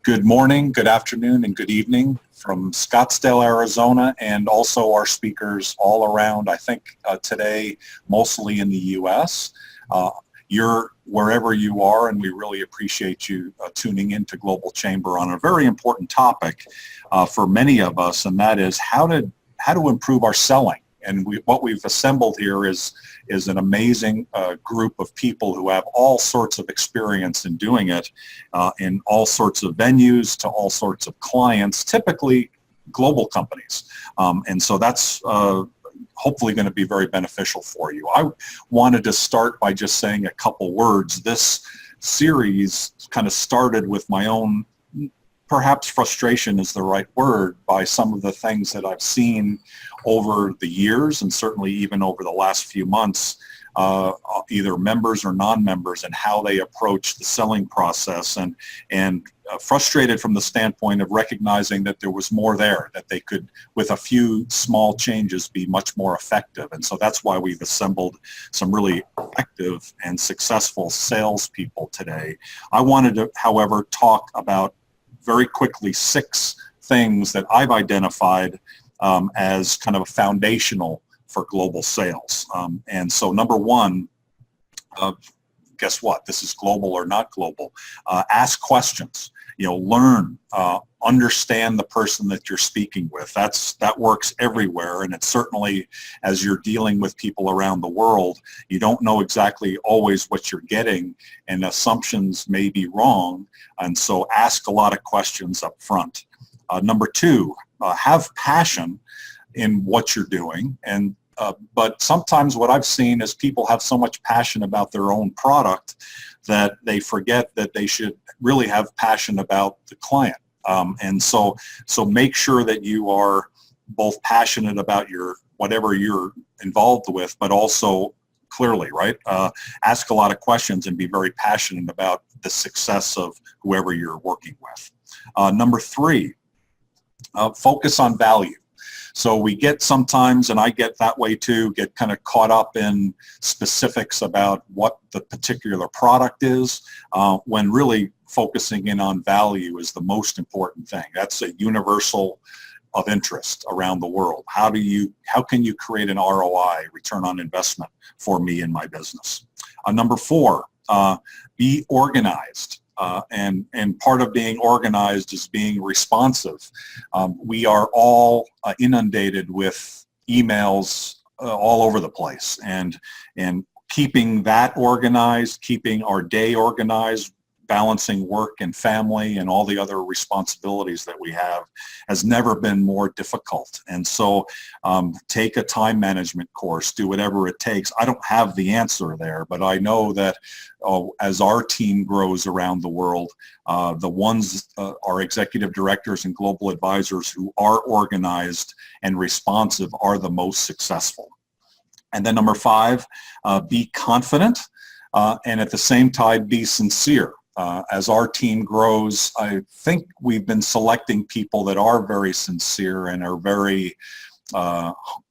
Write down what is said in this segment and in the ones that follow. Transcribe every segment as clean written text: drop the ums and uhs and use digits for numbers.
Good morning, good afternoon, and good evening from Scottsdale, Arizona, and also our speakers all around, I think today, mostly in the U.S. You're wherever you are, and we really appreciate you tuning into Global Chamber on a very important topic for many of us, and that is how to improve our selling. And what we've assembled here is an amazing group of people who have all sorts of experience in doing it in all sorts of venues to all sorts of clients, typically global companies. And so that's hopefully going to be very beneficial for you. I wanted to start by just saying a couple words. This series kind of started with my own, perhaps frustration is the right word, by some of the things that I've seen over the years and certainly even over the last few months, either members or non-members, and how they approach the selling process, and frustrated from the standpoint of recognizing that there was more there, that they could, with a few small changes, be much more effective. And so that's why we've assembled some really effective and successful salespeople today. I wanted to, however, talk about very quickly 6 things that I've identified as kind of foundational for global sales. And so number one, guess what? This is global or not global. Ask questions. Learn, understand the person that you're speaking with. That works everywhere, and it's certainly, as you're dealing with people around the world, you don't know exactly always what you're getting, and assumptions may be wrong, and so ask a lot of questions up front. Number 2, have passion in what you're doing, and but sometimes what I've seen is people have so much passion about their own product that they forget that they should really have passion about the client. And so make sure that you are both passionate about whatever you're involved with, but also clearly, right? Ask a lot of questions and be very passionate about the success of whoever you're working with. Number 3, focus on value. So we get sometimes, and I get that way too, get kind of caught up in specifics about what the particular product is, when really focusing in on value is the most important thing. That's a universal of interest around the world. How can you create an ROI, return on investment, for me in my business? Number 4, be organized. And part of being organized is being responsive. We are all inundated with emails all over the place, and keeping that organized, keeping our day organized, balancing work and family and all the other responsibilities that we have has never been more difficult. And so take a time management course, do whatever it takes. I don't have the answer there, but I know that as our team grows around the world, the ones, our executive directors and global advisors who are organized and responsive are the most successful. And then number 5, be confident, and at the same time be sincere. As our team grows, I think we've been selecting people that are very sincere and are very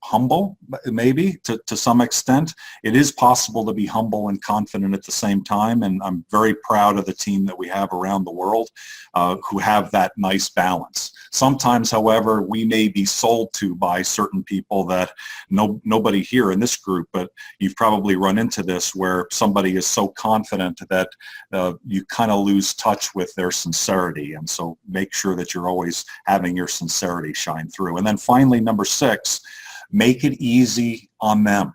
humble, maybe, to some extent. It is possible to be humble and confident at the same time, and I'm very proud of the team that we have around the world who have that nice balance. Sometimes, however, we may be sold to by certain people that nobody here in this group, but you've probably run into this, where somebody is so confident that you kind of lose touch with their sincerity. And so make sure that you're always having your sincerity shine through. And then finally, number 6, make it easy on them.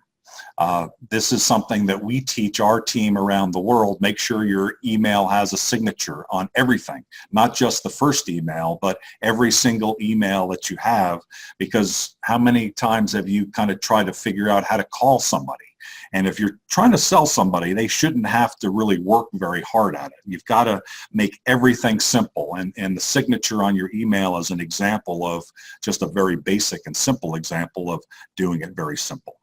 This is something that we teach our team around the world. Make sure your email has a signature on everything, not just the first email, but every single email that you have, because how many times have you kind of tried to figure out how to call somebody? And if you're trying to sell somebody, they shouldn't have to really work very hard at it. You've got to make everything simple. And the signature on your email is an example of just a very basic and simple example of doing it very simple.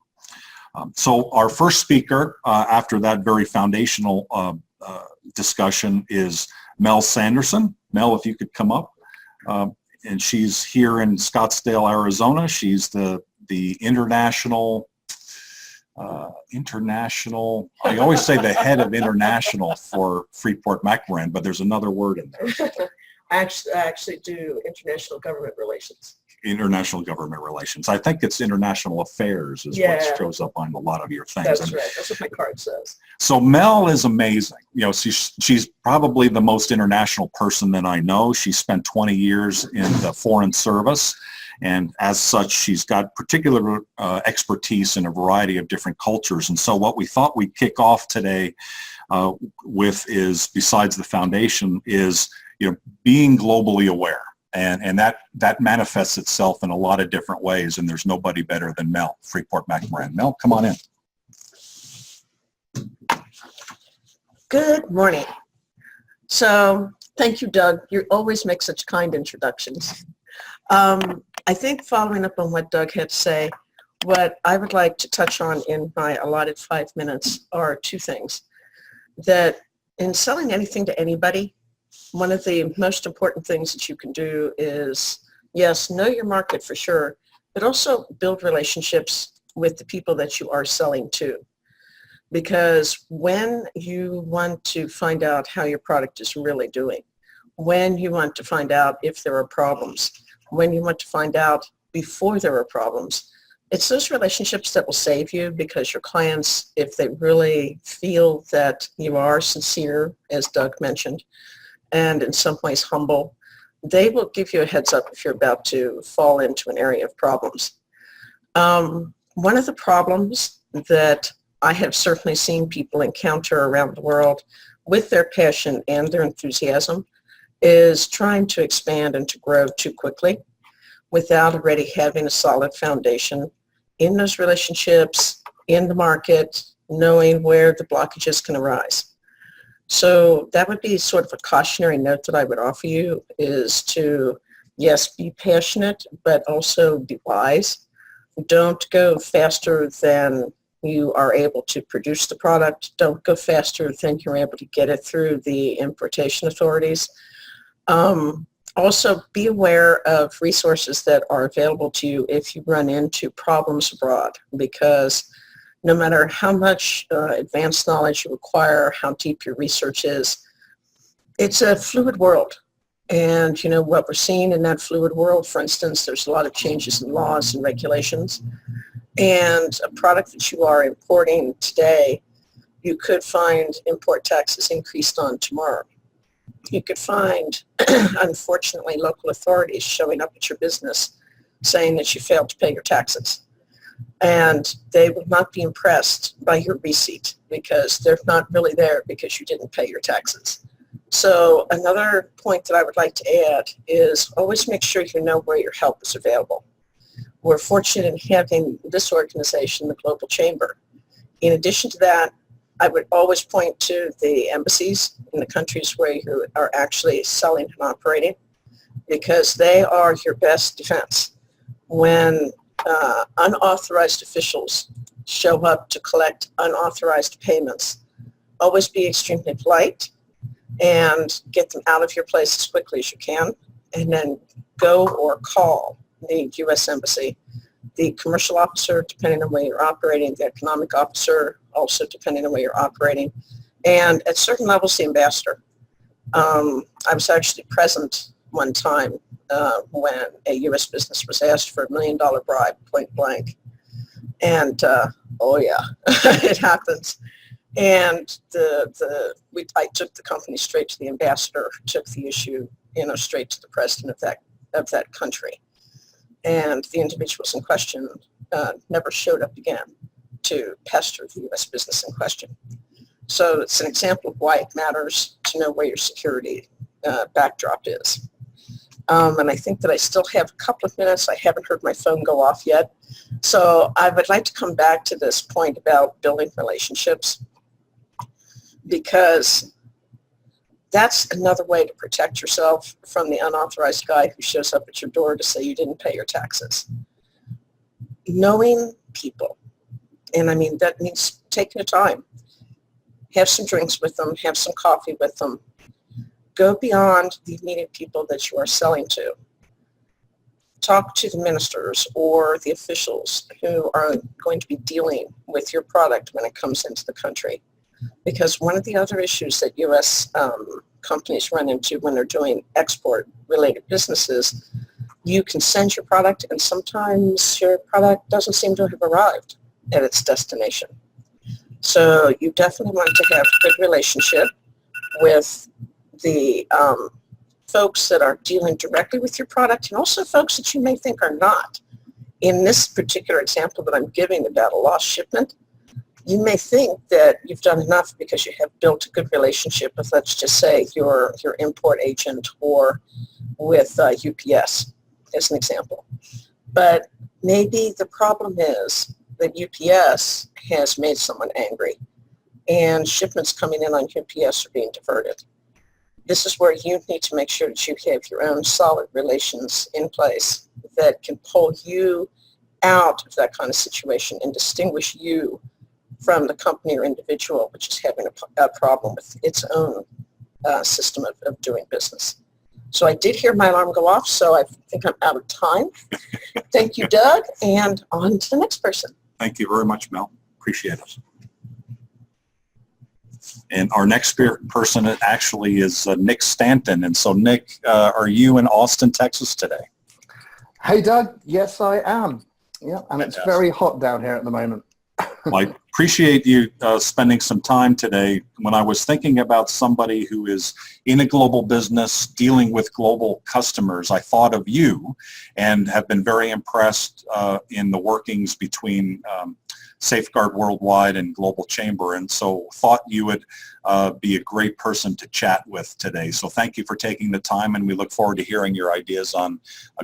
So our first speaker after that very foundational discussion is Mel Sanderson. Mel, if you could come up. And she's here in Scottsdale, Arizona. She's the international international, I always say the head of international for Freeport McMoRan, but there's another word in there. I actually do international government relations. International government relations. I think it's international affairs is what shows up on a lot of your things. That's right. That's what my card says. So Mel is amazing. You know, she's probably the most international person that I know. She spent 20 years in the foreign service, and as such, she's got particular expertise in a variety of different cultures. And so what we thought we'd kick off today with is, besides the foundation, is, you know, being globally aware. And that manifests itself in a lot of different ways, and there's nobody better than Mel, Freeport McMoRan. Mel, come on in. Good morning. So thank you, Doug. You always make such kind introductions. I think following up on what Doug had to say, what I would like to touch on in my allotted 5 minutes are two things. That in selling anything to anybody, one of the most important things that you can do is, yes, know your market for sure, but also build relationships with the people that you are selling to. Because when you want to find out how your product is really doing, when you want to find out if there are problems, when you want to find out before there are problems, it's those relationships that will save you, because your clients, if they really feel that you are sincere, as Doug mentioned, and in some ways humble, they will give you a heads up if you're about to fall into an area of problems. One of the problems that I have certainly seen people encounter around the world with their passion and their enthusiasm is trying to expand and to grow too quickly without already having a solid foundation in those relationships, in the market, knowing where the blockages can arise. So that would be sort of a cautionary note that I would offer you, is to, yes, be passionate, but also be wise. Don't go faster than you are able to produce the product. Don't go faster than you're able to get it through the importation authorities. Also, be aware of resources that are available to you if you run into problems abroad, because no matter how much advanced knowledge you require, how deep your research is, it's a fluid world. And, you know, what we're seeing in that fluid world, for instance, there's a lot of changes in laws and regulations. And a product that you are importing today, you could find import taxes increased on tomorrow. You could find, unfortunately, local authorities showing up at your business saying that you failed to pay your taxes. And they will not be impressed by your receipt, because they're not really there because you didn't pay your taxes. So another point that I would like to add is always make sure you know where your help is available. We're fortunate in having this organization, the Global Chamber. In addition to that, I would always point to the embassies in the countries where you are actually selling and operating, because they are your best defense. When unauthorized officials show up to collect unauthorized payments, always be extremely polite and get them out of your place as quickly as you can, and then go or call the U.S. Embassy, the commercial officer, depending on where you're operating, the economic officer, also depending on where you're operating, and at certain levels, the ambassador. I was actually present one time when a U.S. business was asked for $1 million bribe, point blank. And, oh yeah, it happens. And I took the company straight to the ambassador, took the issue, straight to the president of that country. And the individuals in question never showed up again to pester the U.S. business in question. So it's an example of why it matters to know where your security backdrop is. And I think that I still have a couple of minutes. I haven't heard my phone go off yet. So I would like to come back to this point about building relationships, because that's another way to protect yourself from the unauthorized guy who shows up at your door to say you didn't pay your taxes. Knowing people, and I mean that means taking the time. Have some drinks with them, have some coffee with them. Go beyond the immediate people that you are selling to. talk to the ministers or the officials who are going to be dealing with your product when it comes into the country. Because one of the other issues that U.S. Companies run into when they're doing export-related businesses, you can send your product and sometimes your product doesn't seem to have arrived at its destination. So you definitely want to have a good relationship with the folks that are dealing directly with your product and also folks that you may think are not. In this particular example that I'm giving about a lost shipment, you may think that you've done enough because you have built a good relationship with, let's just say, your import agent or with UPS, as an example. But maybe the problem is that UPS has made someone angry and shipments coming in on UPS are being diverted. This is where you need to make sure that you have your own solid relations in place that can pull you out of that kind of situation and distinguish you from the company or individual which is having a problem with its own system of doing business. So I did hear my alarm go off, so I think I'm out of time. Thank you, Doug, and on to the next person. Thank you very much, Mel. Appreciate it. And our next person actually is Nick Stanton. And so, Nick, are you in Austin, Texas today? Hey, Doug. Yes, I am. Yeah, and it's very hot down here at the moment. Well, I appreciate you spending some time today. When I was thinking about somebody who is in a global business dealing with global customers, I thought of you and have been very impressed in the workings between Safeguard Worldwide and Global Chamber, and so thought you would be a great person to chat with today. So thank you for taking the time, and we look forward to hearing your ideas on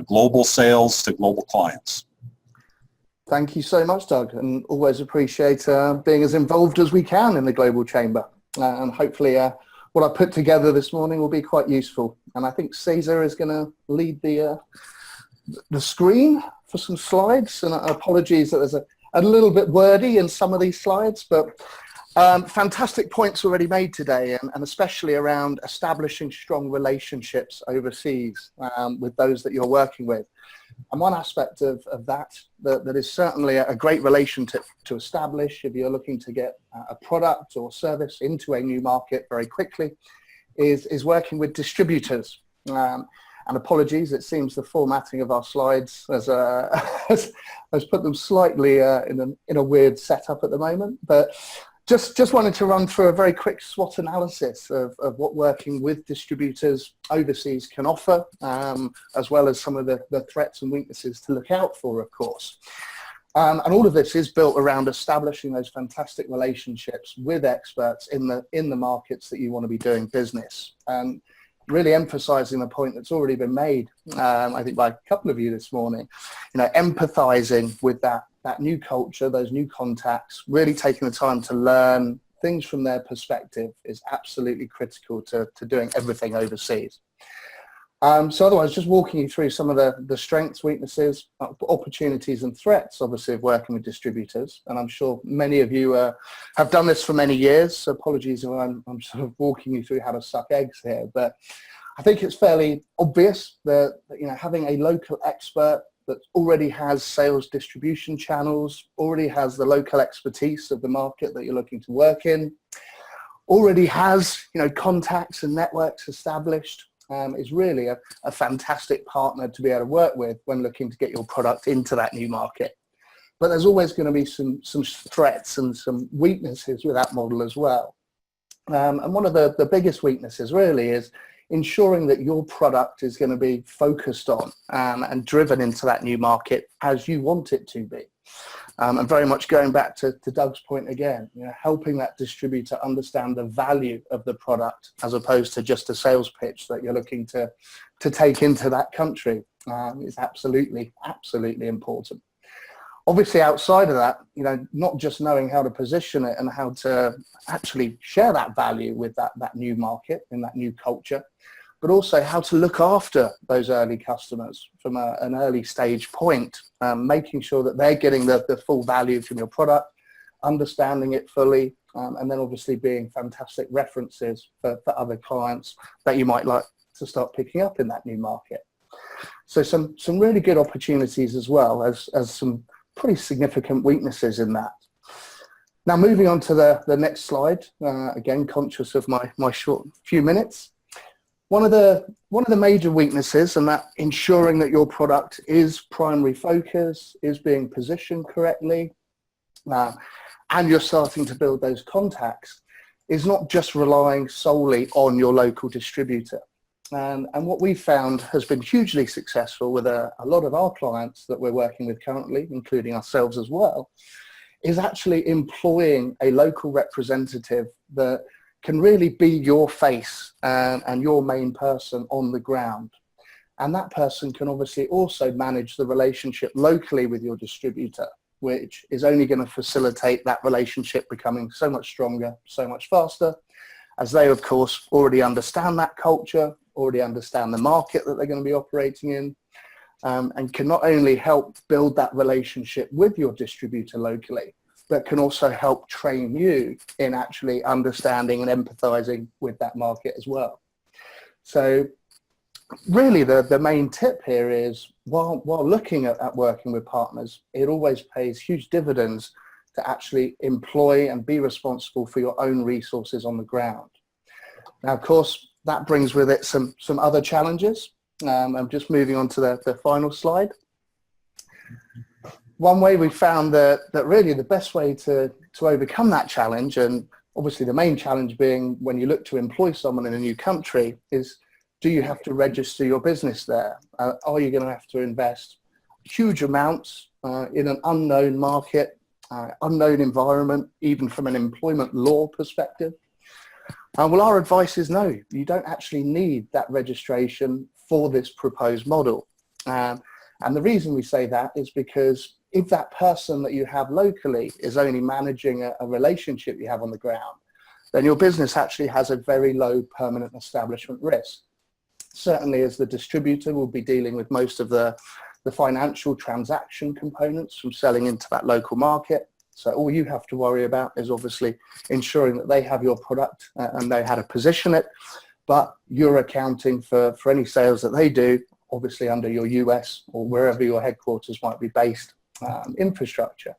global sales to global clients. Thank you so much, Doug, and always appreciate being as involved as we can in the Global Chamber. And hopefully what I put together this morning will be quite useful. And I think Caesar is going to lead the screen for some slides. And apologies that there's a little bit wordy in some of these slides, but fantastic points already made today, and especially around establishing strong relationships overseas with those that you're working with. And one aspect of that is certainly a great relationship to establish if you're looking to get a product or service into a new market very quickly is working with distributors. And apologies, it seems the formatting of our slides has put them slightly in a weird setup at the moment. But just wanted to run through a very quick SWOT analysis of what working with distributors overseas can offer, as well as some of the threats and weaknesses to look out for, of course. And all of this is built around establishing those fantastic relationships with experts in the markets that you want to be doing business. And really emphasizing the point that's already been made, I think by a couple of you this morning, empathizing with that new culture, those new contacts, really taking the time to learn things from their perspective is absolutely critical to doing everything overseas. So otherwise, just walking you through some of the strengths, weaknesses, opportunities and threats, obviously, of working with distributors. And I'm sure many of you have done this for many years, so apologies if I'm sort of walking you through how to suck eggs here. But I think it's fairly obvious that having a local expert that already has sales distribution channels, already has the local expertise of the market that you're looking to work in, already has contacts and networks established, is really a fantastic partner to be able to work with when looking to get your product into that new market. But there's always going to be some threats and some weaknesses with that model as well. And one of the biggest weaknesses really is ensuring that your product is going to be focused on and driven into that new market as you want it to be. And very much going back to Doug's point again, helping that distributor understand the value of the product as opposed to just a sales pitch that you're looking to take into that country is absolutely important. Obviously, outside of that, not just knowing how to position it and how to actually share that value with that new market in that new culture, but also how to look after those early customers from an early stage point, making sure that they're getting the full value from your product, understanding it fully, and then obviously being fantastic references for other clients that you might like to start picking up in that new market. So some really good opportunities as well as some pretty significant weaknesses in that. Now, moving on to the next slide, again, conscious of my short few minutes. One of the major weaknesses, and that ensuring that your product is primary focus, is being positioned correctly, and you're starting to build those contacts, is not just relying solely on your local distributor. And what we found has been hugely successful with a lot of our clients that we're working with currently, including ourselves as well, is actually employing a local representative that can really be your face and your main person on the ground. And that person can obviously also manage the relationship locally with your distributor, which is only going to facilitate that relationship becoming so much stronger, so much faster, as they, of course, already understand that culture, already understand the market that they're going to be operating in, and can not only help build that relationship with your distributor locally, but can also help train you in actually understanding and empathizing with that market as well. So really the main tip here is while looking at working with partners, it always pays huge dividends to actually employ and be responsible for your own resources on the ground. Now, of course, that brings with it some other challenges. I'm just moving on to the final slide. One way we found that really the best way to overcome that challenge, and obviously the main challenge being when you look to employ someone in a new country, is do you have to register your business there? Are you going to have to invest huge amounts in an unknown market, unknown environment, even from an employment law perspective? Well, our advice is no, you don't actually need that registration for this proposed model. And the reason we say that is because if that person that you have locally is only managing a relationship you have on the ground, then your business actually has a very low permanent establishment risk. Certainly, as the distributor will be dealing with most of the financial transaction components from selling into that local market. So all you have to worry about is obviously ensuring that they have your product and know how to position it, but you're accounting for any sales that they do, obviously under your US or wherever your headquarters might be based infrastructure.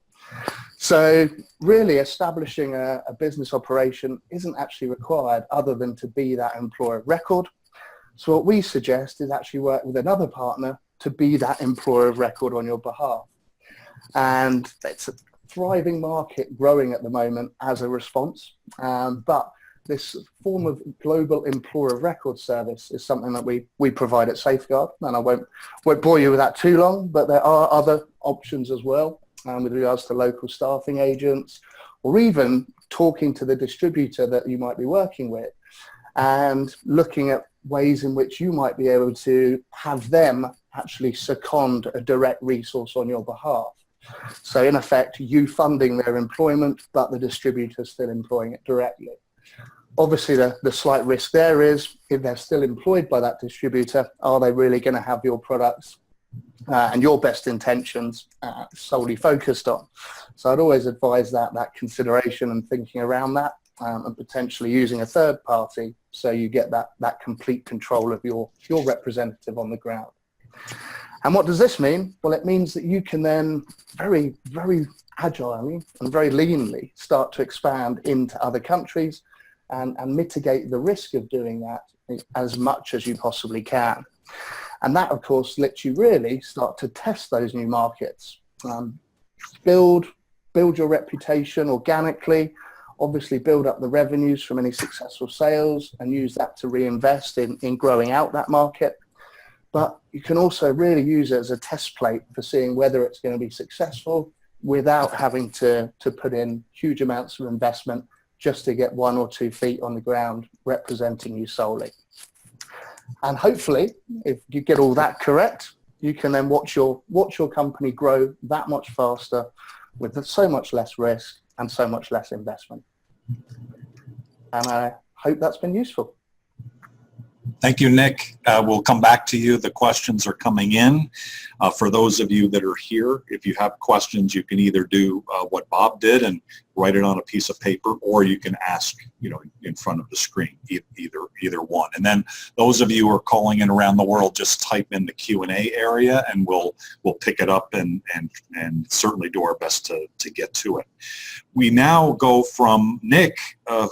So really establishing a business operation isn't actually required other than to be that employer of record. So what we suggest is actually work with another partner to be that employer of record on your behalf. And it's a thriving market growing at the moment as a response, but this form of global employer of record service is something that we provide at Safeguard, and I won't bore you with that too long, but there are other options as well with regards to local staffing agents, or even talking to the distributor that you might be working with and looking at ways in which you might be able to have them actually second a direct resource on your behalf. So in effect, you funding their employment, but the distributor still employing it directly. Obviously, the slight risk there is if they're still employed by that distributor, are they really going to have your products and your best intentions solely focused on? So I'd always advise that consideration and thinking around that and potentially using a third party so you get that complete control of your representative on the ground. And what does this mean? Well, it means that you can then very, very agilely and very leanly start to expand into other countries and mitigate the risk of doing that as much as you possibly can. And that, of course, lets you really start to test those new markets, build your reputation organically, obviously build up the revenues from any successful sales and use that to reinvest in growing out that market. But you can also really use it as a test plate for seeing whether it's going to be successful without having to put in huge amounts of investment just to get 1 or 2 feet on the ground representing you solely. And hopefully, if you get all that correct, you can then watch your company grow that much faster with so much less risk and so much less investment. And I hope that's been useful. Thank you, Nick. We'll come back to you. The questions are coming in. For those of you that are here, if you have questions, you can either do what Bob did and write it on a piece of paper, or you can ask, in front of the screen, either one. And then those of you who are calling in around the world, just type in the Q&A area, and we'll pick it up and certainly do our best to get to it. We now go from Nick,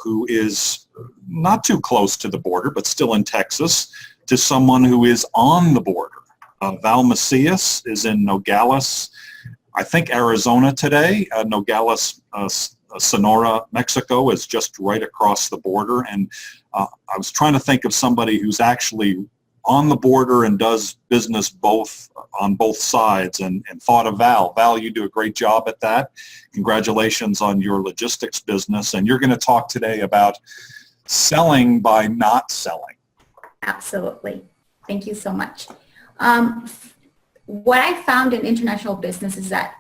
who is not too close to the border, but still in Texas, to someone who is on the border. Val Macias is in Nogales, I think Arizona today. Nogales, Sonora, Mexico is just right across the border. And I was trying to think of somebody who's actually on the border and does business on both sides, and thought of Val. Val, you do a great job at that. Congratulations on your logistics business. And you're going to talk today about selling by not selling. Absolutely. Thank you so much. What I found in international business is that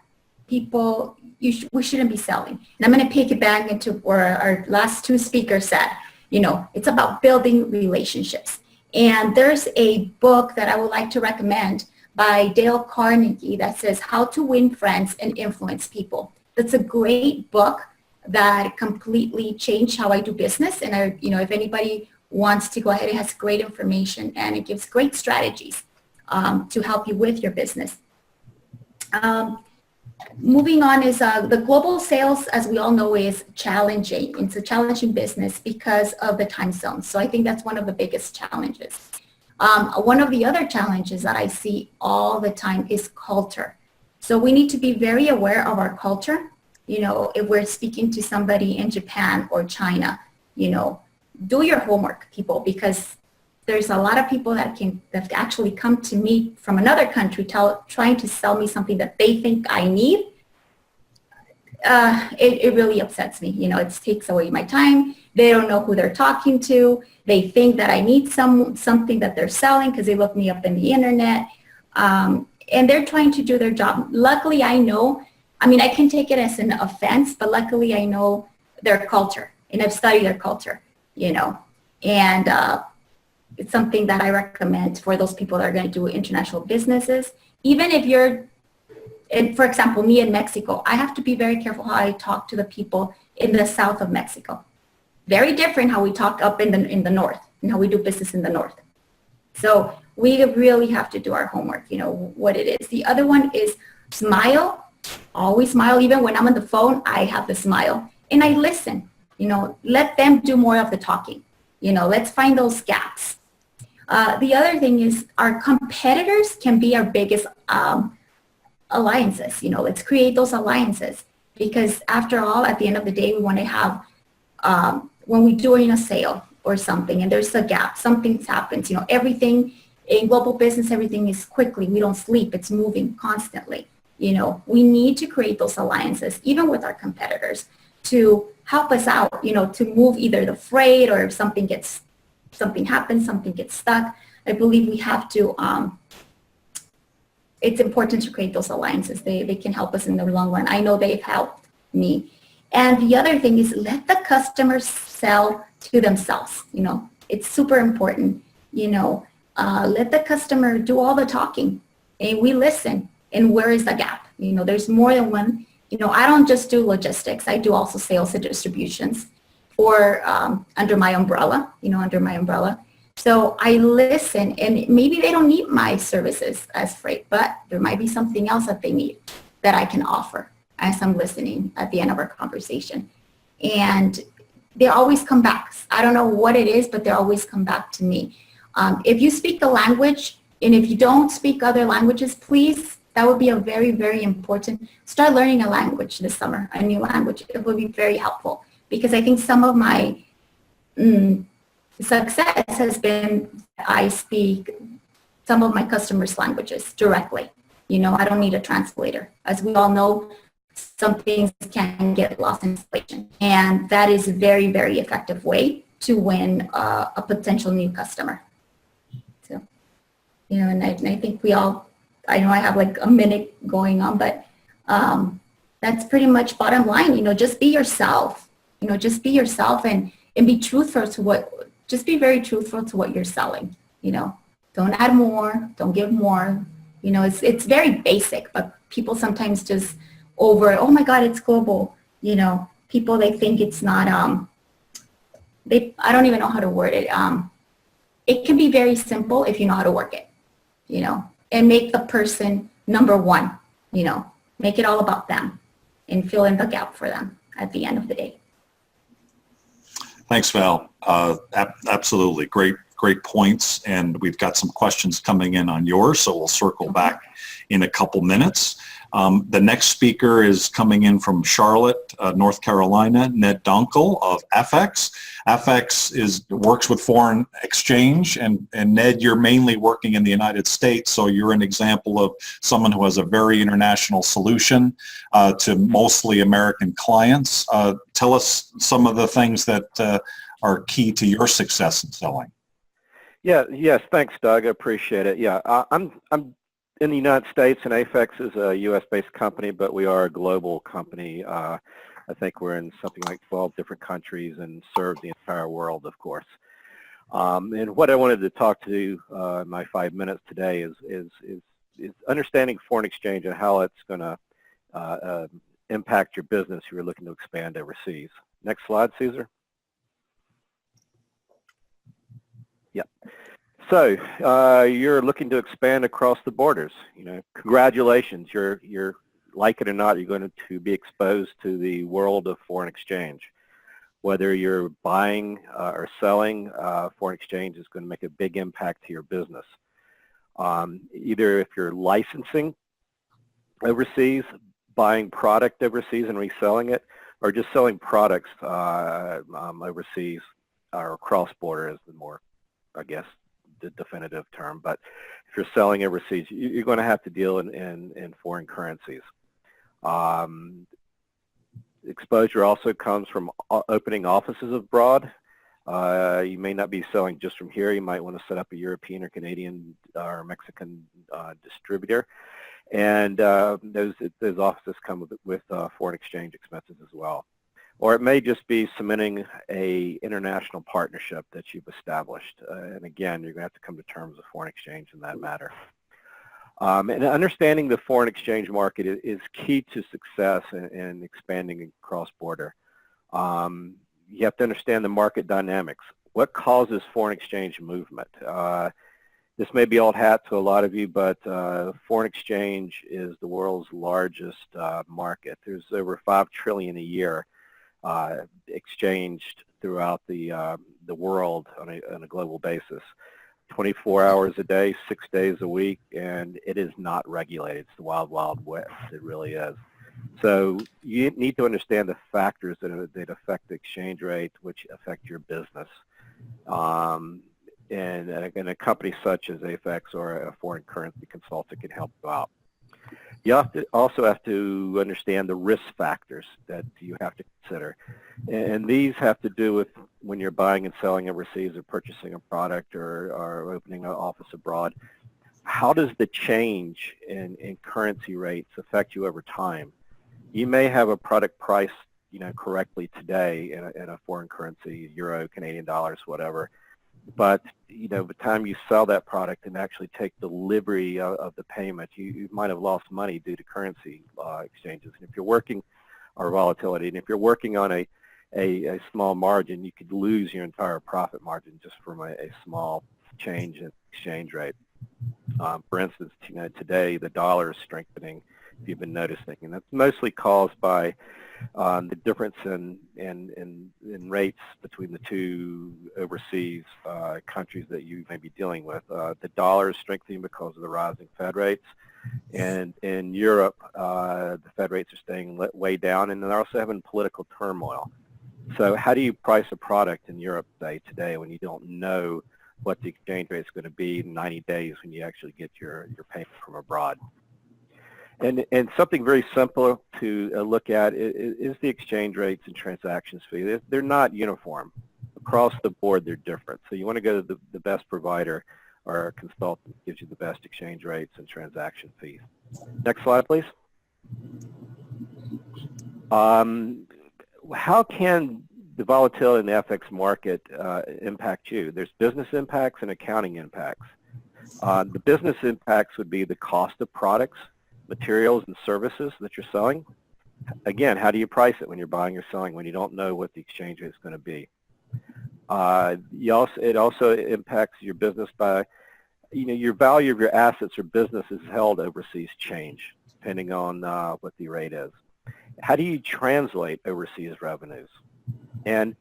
people, we shouldn't be selling. And I'm going to pick it back into where our last two speakers said, it's about building relationships. And there's a book that I would like to recommend by Dale Carnegie that says How to Win Friends and Influence People. That's a great book that completely changed how I do business. And if anybody wants to go ahead, it has great information and it gives great strategies to help you with your business. Moving on is the global sales, as we all know, is challenging. It's a challenging business because of the time zones. So I think that's one of the biggest challenges. One of the other challenges that I see all the time is culture. So we need to be very aware of our culture. If we're speaking to somebody in Japan or China, do your homework, people, because there's a lot of people that actually come to me from another country trying to sell me something that they think I need. It really upsets me. It takes away my time. They don't know who they're talking to. They think that I need something that they're selling because they look me up in the internet. And they're trying to do their job. Luckily, I know, I can take it as an offense, but luckily I know their culture and I've studied their culture, and it's something that I recommend for those people that are going to do international businesses. Even if for example, me in Mexico, I have to be very careful how I talk to the people in the south of Mexico. Very different how we talk up in the north and how we do business in the north. So we really have to do our homework, what it is. The other one is smile. Always smile. Even when I'm on the phone, I have the smile. And I listen. Let them do more of the talking. Let's find those gaps. The other thing is our competitors can be our biggest alliances. Let's create those alliances, because after all, at the end of the day, we want to have, when we're doing a sale or something and there's a gap, something happens, everything in global business, everything is quickly. We don't sleep. It's moving constantly. We need to create those alliances, even with our competitors, to help us out, to move either the freight, or if something happens, something gets stuck. I believe we have to, it's important to create those alliances. They can help us in the long run. I know they've helped me. And the other thing is let the customers sell to themselves. It's super important. Let the customer do all the talking and we listen. And where is the gap? There's more than one. I don't just do logistics. I do also sales and distributions or under my umbrella, So I listen, and maybe they don't need my services as freight, but there might be something else that they need that I can offer as I'm listening at the end of our conversation. And they always come back. I don't know what it is, but they always come back to me. If you speak the language, and if you don't speak other languages, please, that would be a very, very important. Start learning a language this summer, a new language. It would be very helpful, because I think some of my success has been I speak some of my customers' languages directly. I don't need a translator. As we all know, some things can get lost in translation. And that is a very, very effective way to win a potential new customer. So, and I think we all, I know I have like a minute going on, but that's pretty much bottom line. Just be yourself. Just be yourself and be truthful to just be very truthful to what you're selling. Don't add more, don't give more. It's very basic, but people sometimes just oh my God, it's global. People, they think it's not, I don't even know how to word it. It can be very simple if you know how to work it, and make the person number one, make it all about them and fill in the gap for them at the end of the day. Thanks, Val. Absolutely. Great points. And we've got some questions coming in on yours, so we'll circle back in a couple minutes. The next speaker is coming in from Charlotte, North Carolina, Ned Dunkel of FX. FX works with foreign exchange, and Ned, you're mainly working in the United States, so you're an example of someone who has a very international solution to mostly American clients. Tell us some of the things that are key to your success in selling. Yes, thanks, Doug. I appreciate it. Yeah, I'm in the United States, and AFEX is a U.S.-based company, but we are a global company. I think we're in something like 12 different countries and serve the entire world, of course. And what I wanted to talk to in my 5 minutes today is understanding foreign exchange and how it's going to impact your business if you're looking to expand overseas. Next slide, Caesar. Yeah. So you're looking to expand across the borders. Congratulations. You're like it or not, you're going to be exposed to the world of foreign exchange. Whether you're buying or selling, foreign exchange is going to make a big impact to your business. Either if you're licensing overseas, buying product overseas and reselling it, or just selling products overseas or cross-border is the more, I guess, the definitive term. But if you're selling overseas, you're going to have to deal in foreign currencies. Exposure also comes from opening offices abroad. You may not be selling just from here. You might want to set up a European or Canadian or Mexican distributor. And those offices come with foreign exchange expenses as well. Or it may just be cementing a international partnership that you've established. And again, you're going to have to come to terms with foreign exchange in that matter. And understanding the foreign exchange market is key to success in expanding cross-border. You have to understand the market dynamics. What causes foreign exchange movement? This may be old hat to a lot of you, but foreign exchange is the world's largest market. There's over $5 trillion a year exchanged throughout the world on a global basis. 24 hours a day, 6 days a week, and it is not regulated. It's the wild, wild west. It really is. So you need to understand the factors that affect the exchange rate, which affect your business. And a company such as AFEX or a foreign currency consultant can help you out. You also have to understand the risk factors that you have to consider. And these have to do with when you're buying and selling overseas or purchasing a product or opening an office abroad. How does the change in currency rates affect you over time? You may have a product priced, correctly today in a foreign currency, euro, Canadian dollars, whatever. But, by the time you sell that product and actually take delivery of the payment, you might have lost money due to currency exchanges. And if you're working, or volatility, and if you're working on a small margin, you could lose your entire profit margin just from a small change in exchange rate. For instance, today the dollar is strengthening, if you've been noticing, and that's mostly caused by the difference in rates between the two overseas countries that you may be dealing with. The dollar is strengthening because of the rising Fed rates, and in Europe, the Fed rates are staying way down, and they're also having political turmoil. So how do you price a product in Europe, say, today when you don't know what the exchange rate is going to be in 90 days when you actually get your payment from abroad? And something very simple to look at is the exchange rates and transactions fee. They're not uniform. Across the board, they're different. So you want to go to the best provider or consultant that gives you the best exchange rates and transaction fees. Next slide, please. How can the volatility in the FX market impact you? There's business impacts and accounting impacts. The business impacts would be the cost of products, materials, and services that you're selling. Again, how do you price it when you're buying or selling when you don't know what the exchange rate is going to be? It also impacts your business by, your value of your assets or business is held overseas change, depending on what the rate is. How do you translate overseas revenues? And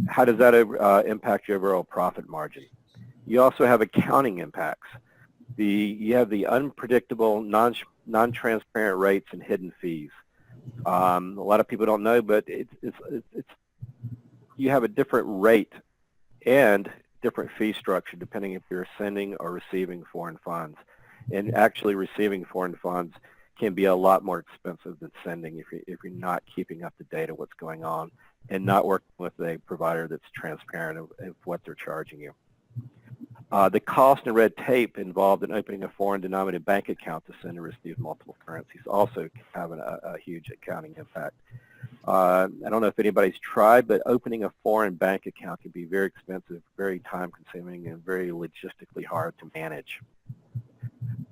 how does that impact your overall profit margin? You also have accounting impacts. You have the unpredictable, non-transparent rates and hidden fees. A lot of people don't know, but you have a different rate and different fee structure depending if you're sending or receiving foreign funds. And actually receiving foreign funds can be a lot more expensive than sending if you're not keeping up to date of what's going on and not working with a provider that's transparent of what they're charging you. The cost and red tape involved in opening a foreign denominated bank account to send or receive multiple currencies also can have a huge accounting impact. I don't know if anybody's tried, but opening a foreign bank account can be very expensive, very time-consuming, and very logistically hard to manage.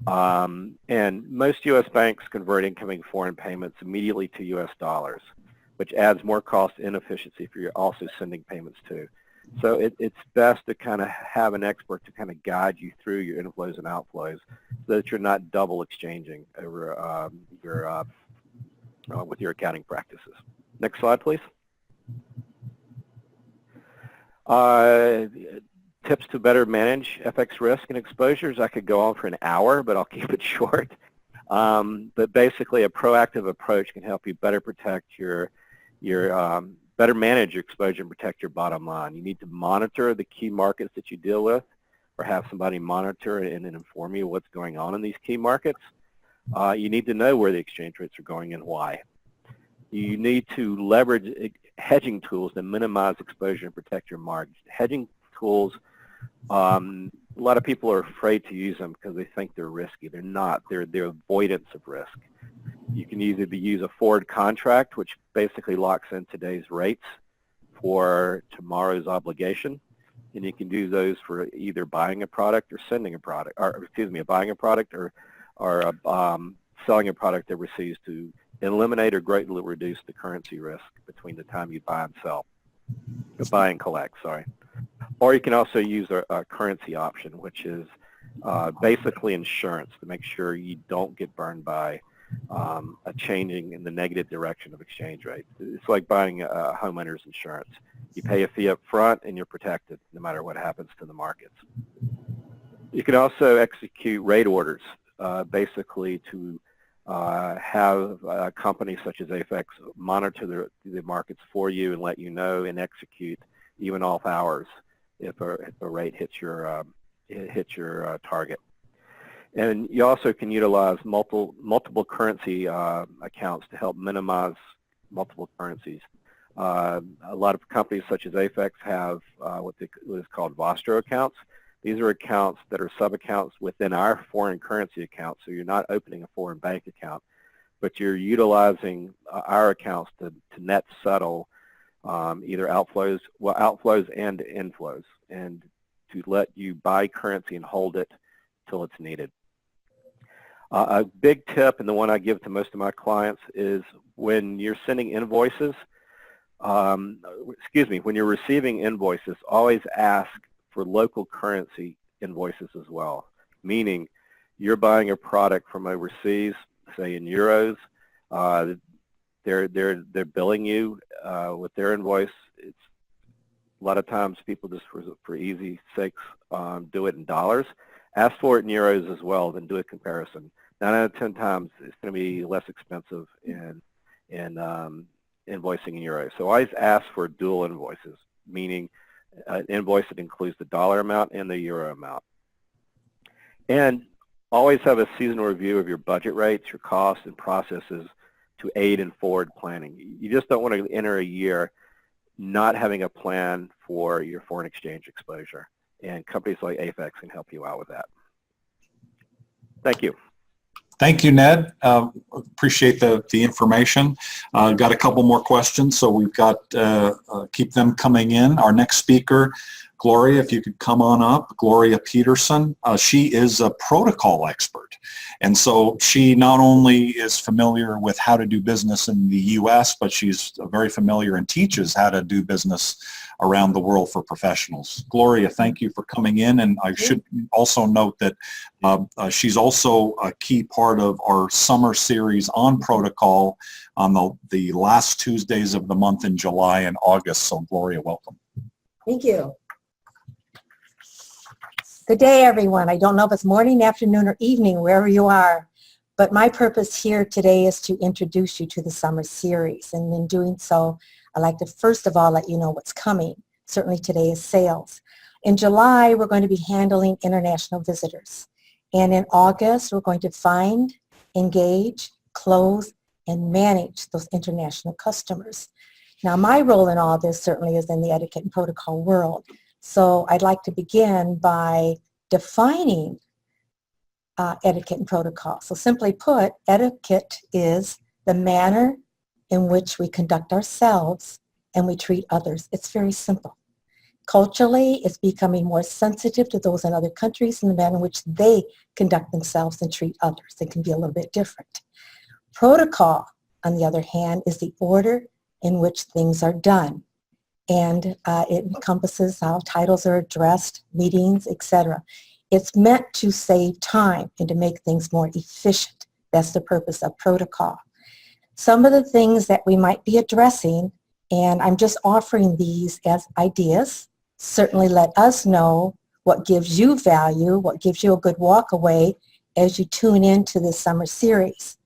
And most U.S. banks convert incoming foreign payments immediately to U.S. dollars, which adds more cost and inefficiency if you're also sending payments to. So it's best to kind of have an expert to kind of guide you through your inflows and outflows so that you're not double exchanging over with your accounting practices. Next slide, please. Tips to better manage FX risk and exposures. I could go on for an hour, but I'll keep it short. But basically, a proactive approach can help you better protect better manage your exposure and protect your bottom line. You need to monitor the key markets that you deal with, or have somebody monitor and inform you what's going on in these key markets. You need to know where the exchange rates are going and why. You need to leverage hedging tools to minimize exposure and protect your margins. Hedging tools, a lot of people are afraid to use them because they think they're risky. They're not. They're avoidance of risk. You can either use a forward contract, which basically locks in today's rates for tomorrow's obligation, and you can do those for either buying a product or sending a product, or buying a product or selling a product overseas to eliminate or greatly reduce the currency risk between the time you buy and sell, or buy and collect, sorry. Or you can also use a currency option, which is basically insurance to make sure you don't get burned by a changing in the negative direction of exchange rates. It's like buying a homeowner's insurance. You pay a fee up front and you're protected no matter what happens to the markets. You can also execute rate orders, basically to have companies such as AFEX monitor the markets for you and let you know and execute even off hours if a rate hits your target. And you also can utilize multiple currency accounts to help minimize multiple currencies. A lot of companies such as AFEX have what is called Vostro accounts. These are accounts that are sub-accounts within our foreign currency account, so you're not opening a foreign bank account, but you're utilizing our accounts to net settle either outflows and inflows, and to let you buy currency and hold it till it's needed. A big tip, and the one I give to most of my clients, is when you're sending invoices, when you're receiving invoices, always ask for local currency invoices as well, meaning you're buying a product from overseas, say in euros, they're billing you with their invoice. It's a lot of times people just for easy sakes do it in dollars. Ask for it in euros as well, then do a comparison. 9 out of 10 times it's going to be less expensive in invoicing in euros. So always ask for dual invoices, meaning an invoice that includes the dollar amount and the euro amount. And always have a seasonal review of your budget rates, your costs, and processes to aid in forward planning. You just don't want to enter a year not having a plan for your foreign exchange exposure. And companies like AFEX can help you out with that. Thank you. Thank you, Ned. Appreciate the information. Got a couple more questions, so we've got, keep them coming in. Our next speaker, Gloria, if you could come on up. Gloria Peterson. She is a protocol expert. And so she not only is familiar with how to do business in the U.S., but she's very familiar and teaches how to do business around the world for professionals. Gloria, thank you for coming in. And I should also note that she's also a key part of our summer series on protocol on the last Tuesdays of the month in July and August. So Gloria, welcome. Thank you. Good day, everyone. I don't know if it's morning, afternoon, or evening, wherever you are, but my purpose here today is to introduce you to the summer series. And in doing so, I'd like to first of all let you know what's coming. Certainly today is sales. In July, we're going to be handling international visitors. And in August, we're going to find, engage, close, and manage those international customers. Now, my role in all this certainly is in the etiquette and protocol world. So I'd like to begin by defining etiquette and protocol. So simply put, etiquette is the manner in which we conduct ourselves and we treat others. It's very simple. Culturally, it's becoming more sensitive to those in other countries and the manner in which they conduct themselves and treat others. It can be a little bit different. Protocol, on the other hand, is the order in which things are done. And it encompasses how titles are addressed, meetings, etc. It's meant to save time and to make things more efficient. That's the purpose of protocol. Some of the things that we might be addressing, and I'm just offering these as ideas, certainly let us know what gives you value, what gives you a good walk away as you tune into this summer series.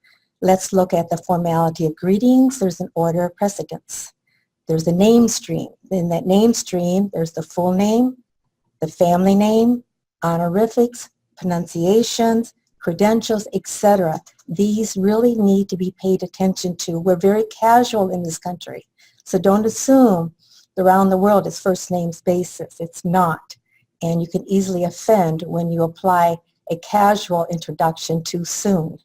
Let's look at the formality of greetings. There's an order of precedence. There's a name stream. In that name stream, there's the full name, the family name, honorifics, pronunciations, credentials, etc. These really need to be paid attention to. We're very casual in this country, so don't assume around the world it's first names basis. It's not, and you can easily offend when you apply a casual introduction too soon.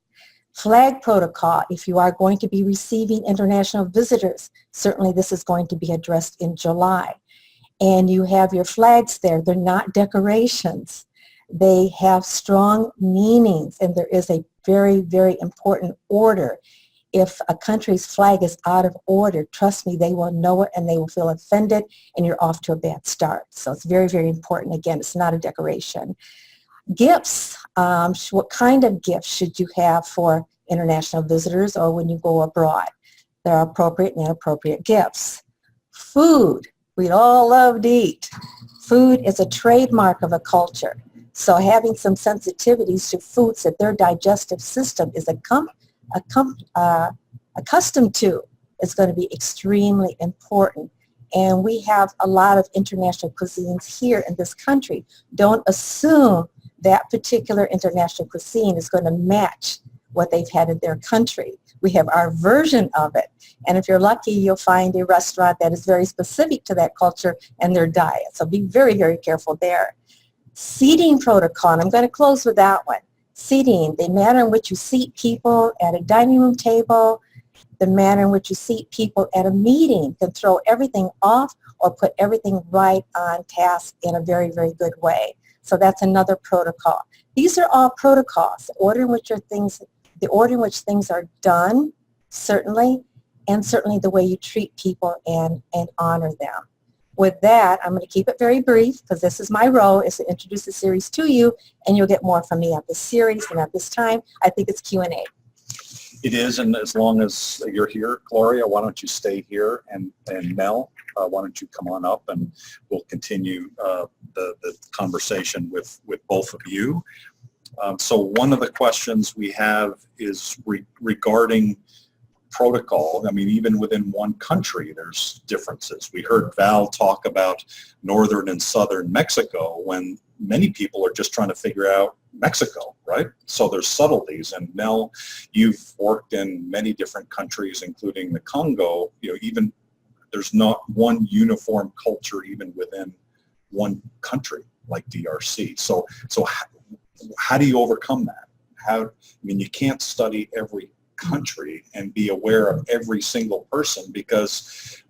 Flag protocol, if you are going to be receiving international visitors, certainly this is going to be addressed in July. And you have your flags there. They're not decorations. They have strong meanings, and there is a very, very important order. If a country's flag is out of order, trust me, they will know it and they will feel offended, and you're off to a bad start. So it's very, very important. Again, it's not a decoration. Gifts, what kind of gifts should you have for international visitors or when you go abroad? There are appropriate and inappropriate gifts. Food, we all love to eat. Food is a trademark of a culture. So having some sensitivities to foods that their digestive system is accustomed to is going to be extremely important. And we have a lot of international cuisines here in this country. Don't assume that particular international cuisine is going to match what they've had in their country. We have our version of it. And if you're lucky, you'll find a restaurant that is very specific to that culture and their diet. So be very, very careful there. Seating protocol, and I'm going to close with that one. Seating, the manner in which you seat people at a dining room table, the manner in which you seat people at a meeting can throw everything off or put everything right on task in a very, very good way. So that's another protocol. These are all protocols, the order in which things are done, certainly, and certainly the way you treat people and honor them. With that, I'm going to keep it very brief because this is my role, is to introduce the series to you, and you'll get more from me at this series. And at this time, I think it's Q&A. It is, and as long as you're here, Gloria, why don't you stay here, and Mel, why don't you come on up, and we'll continue the conversation with both of you. So one of the questions we have is regarding protocol. I mean, even within one country, there's differences. We heard Val talk about northern and southern Mexico when many people are just trying to figure out Mexico, right? So there's subtleties. And Mel, you've worked in many different countries, including the Congo. You know, even there's not one uniform culture even within one country like DRC. So how do you overcome that? I mean, you can't study every country and be aware of every single person, because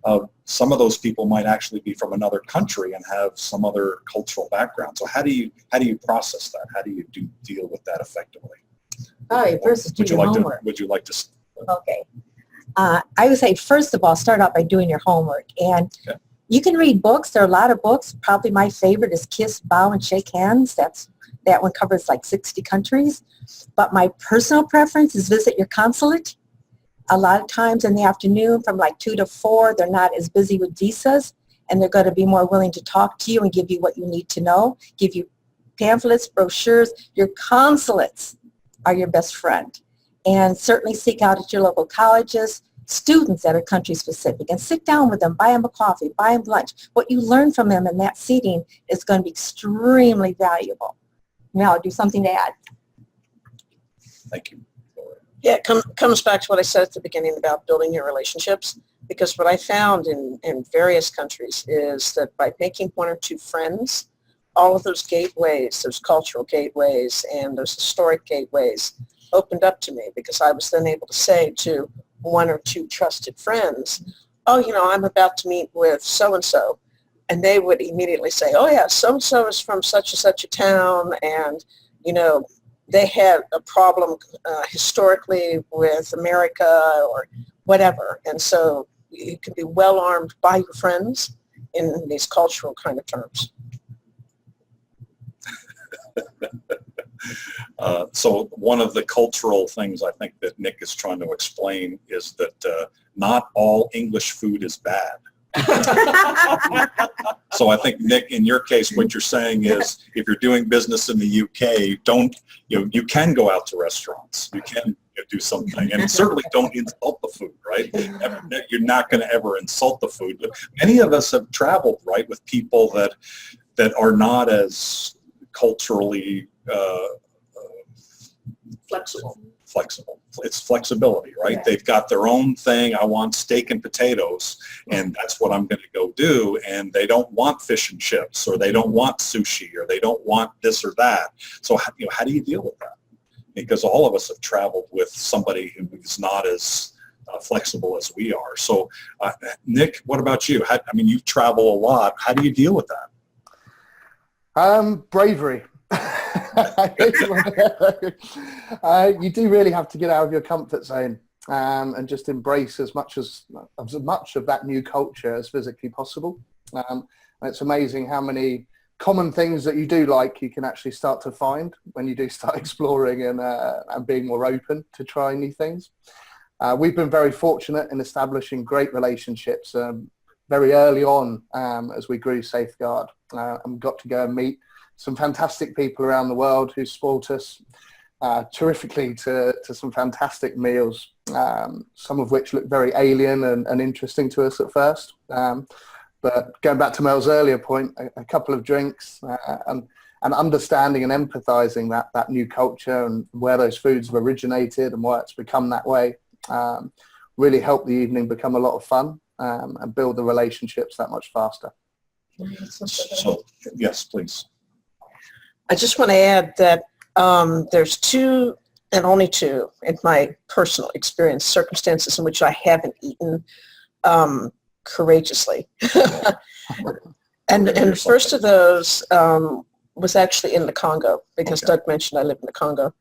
some of those people might actually be from another country and have some other cultural background. So how do you process that? How do you deal with that effectively? All right, first do your homework. Would you like to? Okay. I would say, first of all, start out by doing your homework. And Okay. you can read books. There are a lot of books. Probably my favorite is Kiss, Bow, and Shake Hands. That one covers like 60 countries. But my personal preference is visit your consulate. A lot of times in the afternoon from like 2 to 4, they're not as busy with visas, and they're going to be more willing to talk to you and give you what you need to know, give you pamphlets, brochures. Your consulates are your best friend. And certainly seek out at your local colleges students that are country specific, and sit down with them, buy them a coffee, buy them lunch. What you learn from them in that seating is going to be extremely valuable. Now, do something to add. Thank you. Yeah, it comes back to what I said at the beginning about building your relationships, because what I found in various countries is that by making 1 or 2 friends, all of those gateways, those cultural gateways and those historic gateways opened up to me, because I was then able to say to 1 or 2 trusted friends, oh, you know, I'm about to meet with so-and-so. And they would immediately say, oh, yeah, so-and-so is from such and such a town, and, you know, they had a problem historically with America or whatever. And so you can be well armed by your friends in these cultural kind of terms. So one of the cultural things I think that Nick is trying to explain is that not all English food is bad. So I think, Nick, in your case, what you're saying is if you're doing business in the UK, you can go out to restaurants. You can do something, and certainly don't insult the food, right? You're not going to ever insult the food. But many of us have traveled, right, with people that are not as culturally flexible. It's flexibility, right? Yeah. They've got their own thing. I want steak and potatoes, and that's what I'm going to go do. And they don't want fish and chips, or they don't want sushi, or they don't want this or that. So, how do you deal with that? Because all of us have traveled with somebody who is not as flexible as we are. So, Nick, what about you? You travel a lot. How do you deal with that? Bravery. You do really have to get out of your comfort zone and just embrace as much of that new culture as physically possible. And it's amazing how many common things that you do like you can actually start to find when you do start exploring and being more open to trying new things. We've been very fortunate in establishing great relationships very early on as we grew Safeguard, and got to go and meet some fantastic people around the world who spoilt us terrifically to some fantastic meals, some of which look very alien and interesting to us at first. But going back to Mel's earlier point, a couple of drinks and understanding and empathizing that new culture and where those foods have originated and why it's become that way really helped the evening become a lot of fun and build the relationships that much faster. So, yes, please. I just want to add that there's 2 and only 2, in my personal experience, circumstances in which I haven't eaten courageously. and the first of those was actually in the Congo, because Okay. Doug mentioned I live in the Congo.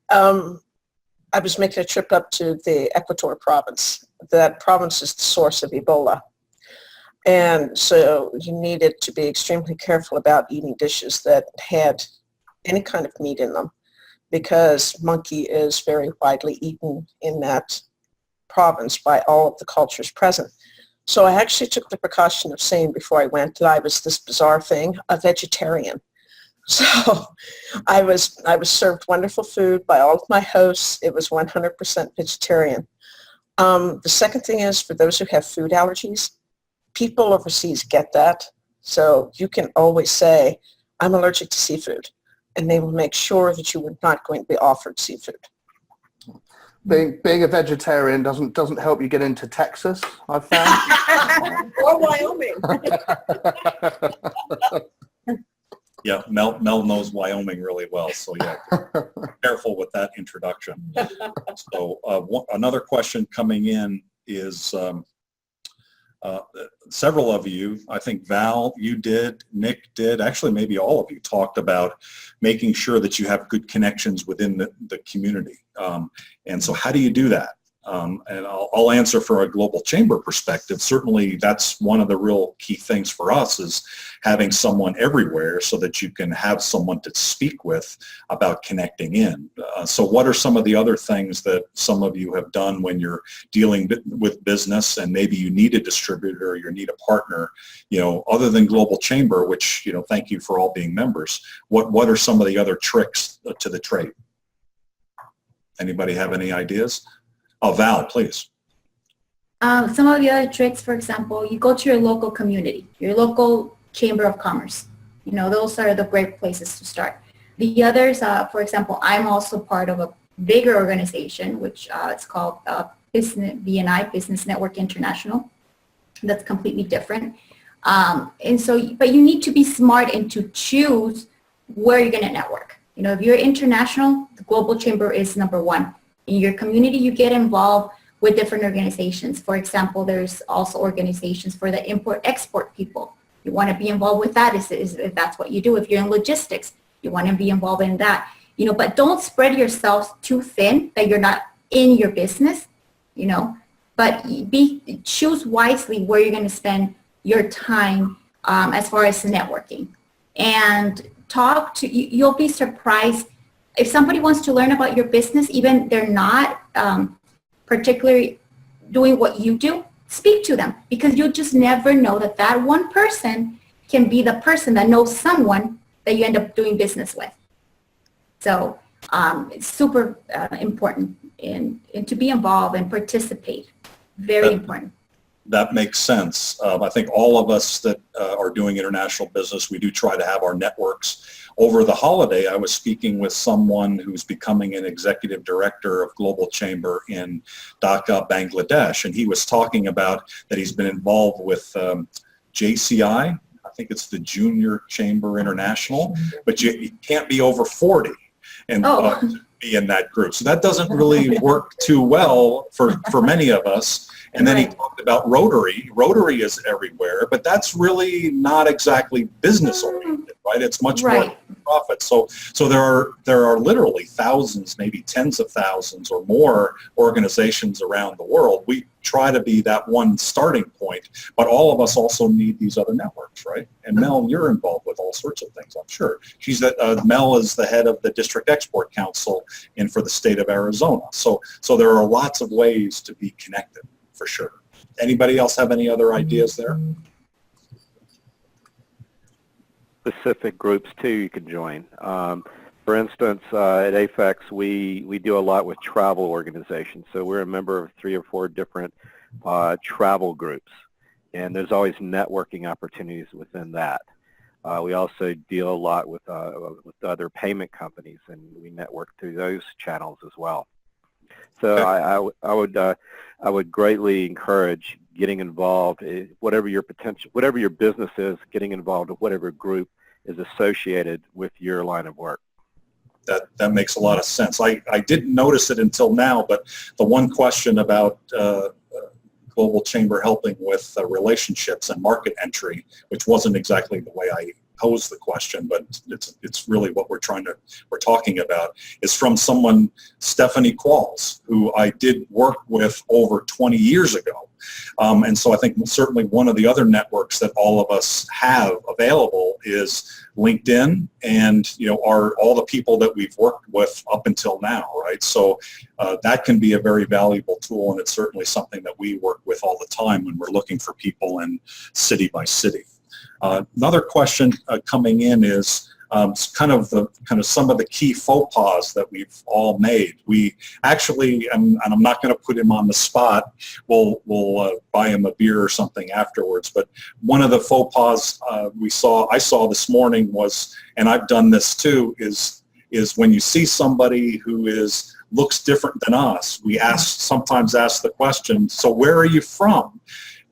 I was making a trip up to the Equator province. That province is the source of Ebola. And so you needed to be extremely careful about eating dishes that had any kind of meat in them, because monkey is very widely eaten in that province by all of the cultures present. So I actually took the precaution of saying before I went that I was this bizarre thing, a vegetarian. So I was served wonderful food by all of my hosts. It was 100% vegetarian. The second thing is, for those who have food allergies, people overseas get that. So you can always say, I'm allergic to seafood, and they will make sure that you are not going to be offered seafood. Being a vegetarian doesn't help you get into Texas, I've found. Or Wyoming. Yeah, Mel knows Wyoming really well, so yeah, careful with that introduction. So another question coming in is several of you, I think Val, you did, Nick did, actually maybe all of you talked about making sure that you have good connections within the community. And so how do you do that? And I'll answer from a global chamber perspective. Certainly that's one of the real key things for us is having someone everywhere so that you can have someone to speak with about connecting in. So what are some of the other things that some of you have done when you're dealing with business and maybe you need a distributor or you need a partner, you know, other than global chamber, which, you know, thank you for all being members. What are some of the other tricks to the trade? Anybody have any ideas? Oh, Val, please. Some of the other tricks, for example, you go to your local community, your local chamber of commerce. You know, those are the great places to start. The others, for example, I'm also part of a bigger organization, which it's called BNI, Business Network International. That's completely different. And so, but you need to be smart and to choose where you're going to network. You know, if you're international, the Global Chamber is number one. In your community, you get involved with different organizations. For example, there's also organizations for the import-export people. You want to be involved with that if that's what you do. If you're in logistics, you want to be involved in that. You know, but don't spread yourselves too thin that you're not in your business, you know, but choose wisely where you're going to spend your time as far as networking. And you'll be surprised if somebody wants to learn about your business, even they're not particularly doing what you do, speak to them, because you'll just never know that one person can be the person that knows someone that you end up doing business with. So it's super important and to be involved and participate. Very important. That makes sense. I think all of us that are doing international business, we do try to have our networks. Over the holiday, I was speaking with someone who's becoming an executive director of Global Chamber in Dhaka, Bangladesh, and he was talking about that he's been involved with JCI. I think it's the Junior Chamber International, but you can't be over 40 and to be in that group. So that doesn't really work too well for many of us. And then he talked about Rotary. Rotary is everywhere, but that's really not exactly business oriented, right? It's much more profit. So there are literally thousands, maybe tens of thousands or more organizations around the world. We try to be that one starting point, but all of us also need these other networks, right? And Mel, you're involved with all sorts of things, I'm sure. Mel is the head of the District Export Council for the state of Arizona. So there are lots of ways to be connected. For sure. Anybody else have any other ideas there? Specific groups too you can join. For instance, at AFEX we do a lot with travel organizations. So we're a member of 3 or 4 different travel groups, and there's always networking opportunities within that. We also deal a lot with other payment companies, and we network through those channels as well. So I would greatly encourage getting involved, whatever your business is, getting involved in whatever group is associated with your line of work. That makes a lot of sense. I didn't notice it until now, but the one question about Global Chamber helping with relationships and market entry, which wasn't exactly the way I posed the question, but it's really what we're talking about, is from someone, Stephanie Qualls, who I did work with over 20 years ago. And so I think certainly one of the other networks that all of us have available is LinkedIn, and are all the people that we've worked with up until now, right? So that can be a very valuable tool, and it's certainly something that we work with all the time when we're looking for people in city by city. Another question coming in is kind of some of the key faux pas that we've all made. We actually, and I'm not going to put him on the spot, we'll buy him a beer or something afterwards, but one of the faux pas I saw this morning was, and I've done this too, is when you see somebody who looks different than us, we sometimes ask the question, so where are you from?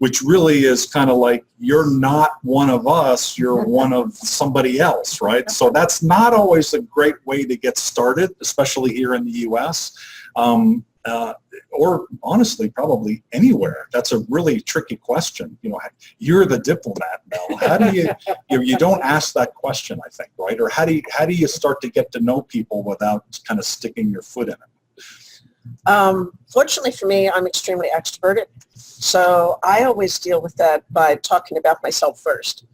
which really is kind of like, you're not one of us, you're one of somebody else, right? So that's not always a great way to get started, especially here in the U.S. Or honestly, probably anywhere. That's a really tricky question. You know, you're the diplomat, Mel. How do you don't ask that question, I think, right? Or how do you start to get to know people without kind of sticking your foot in it? Fortunately for me, I'm extremely extroverted. So I always deal with that by talking about myself first.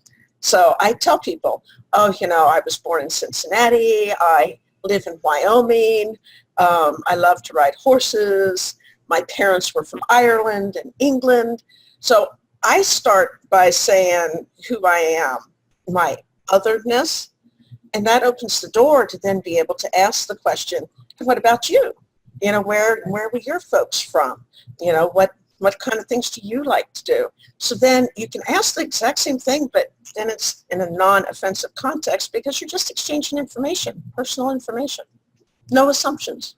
So I tell people, oh, you know, I was born in Cincinnati. I live in Wyoming. I love to ride horses. My parents were from Ireland and England. So I start by saying who I am, my otherness, and that opens the door to then be able to ask the question, what about you? You know, where were your folks from? You know, what kind of things do you like to do? So then you can ask the exact same thing, but then it's in a non-offensive context because you're just exchanging information, personal information. No assumptions.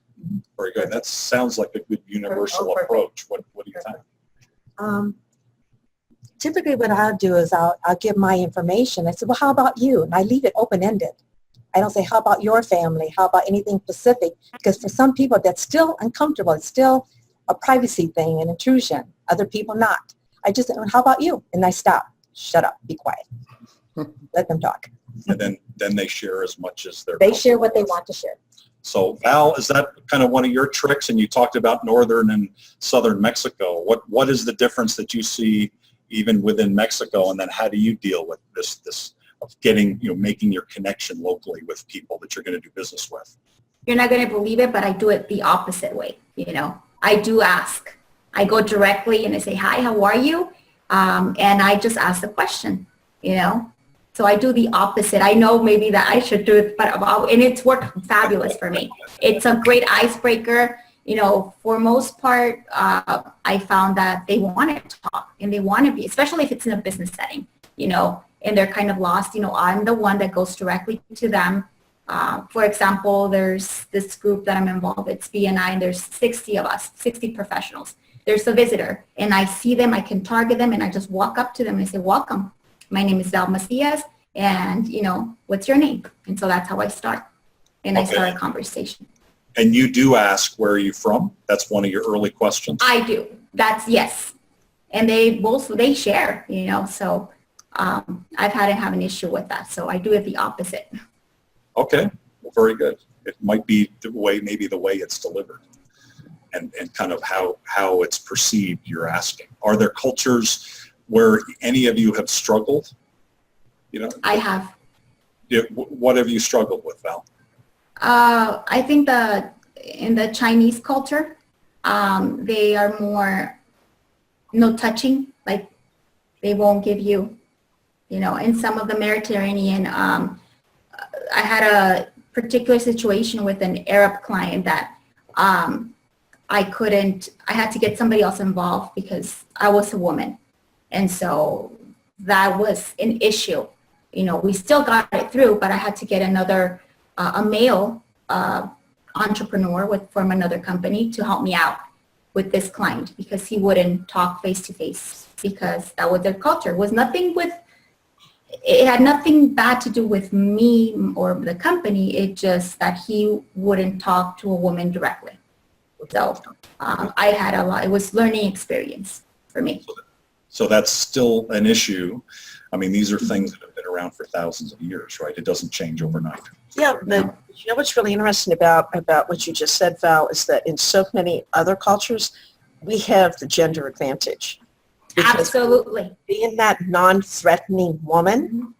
Very good. That sounds like a good universal approach. What do you think? Typically what I'll do is I'll give my information. I say, well, how about you? And I leave it open-ended. I don't say, how about your family? How about anything specific? Because for some people, that's still uncomfortable. It's still a privacy thing, an intrusion. Other people not. I just say, how about you? And I stop. Shut up. Be quiet. Let them talk. And then they share as much as They share what they want to share. So Val, is that kind of one of your tricks? And you talked about northern and southern Mexico. What is the difference that you see even within Mexico? And then how do you deal with this of getting, you know, making your connection locally with people that you're going to do business with? You're not going to believe it, but I do it the opposite way. You know, I do ask. I go directly and I say, hi, how are you? And I just ask the question, you know. So I do the opposite. I know maybe that I should do it, and it's worked fabulous for me. It's a great icebreaker. You know, for most part, I found that they want to talk and they want to be, especially if it's in a business setting, you know, and they're kind of lost. You know, I'm the one that goes directly to them. For example, there's this group that I'm involved with, it's BNI, and there's 60 of us, 60 professionals. There's a visitor, and I see them, I can target them, and I just walk up to them and I say, welcome. My name is Val Macias, and, you know, what's your name? And so that's how I start. And I start a conversation. And you do ask, where are you from? That's one of your early questions? I do. That's, yes. And they share, you know, so I've had to have an issue with that. So I do it the opposite. Okay, well, very good. It might be maybe the way it's delivered and kind of how it's perceived you're asking. Are there cultures where any of you have struggled? You know, I have. What have you struggled with, Val? I think in the Chinese culture, they are more no touching, like they won't give you, you know, in some of the Mediterranean, I had a particular situation with an Arab client that I had to get somebody else involved because I was a woman. And so that was an issue. You know, we still got it through, but I had to get another, a male entrepreneur from another company to help me out with this client because he wouldn't talk face to face because that was their culture. It had nothing bad to do with me or the company. It just that he wouldn't talk to a woman directly. So I had it was learning experience for me. So that's still an issue. I mean, these are things that have been around for thousands of years, right? It doesn't change overnight. Yeah, but you know what's really interesting about what you just said, Val, is that in so many other cultures, we have the gender advantage. Absolutely. Being that non-threatening woman,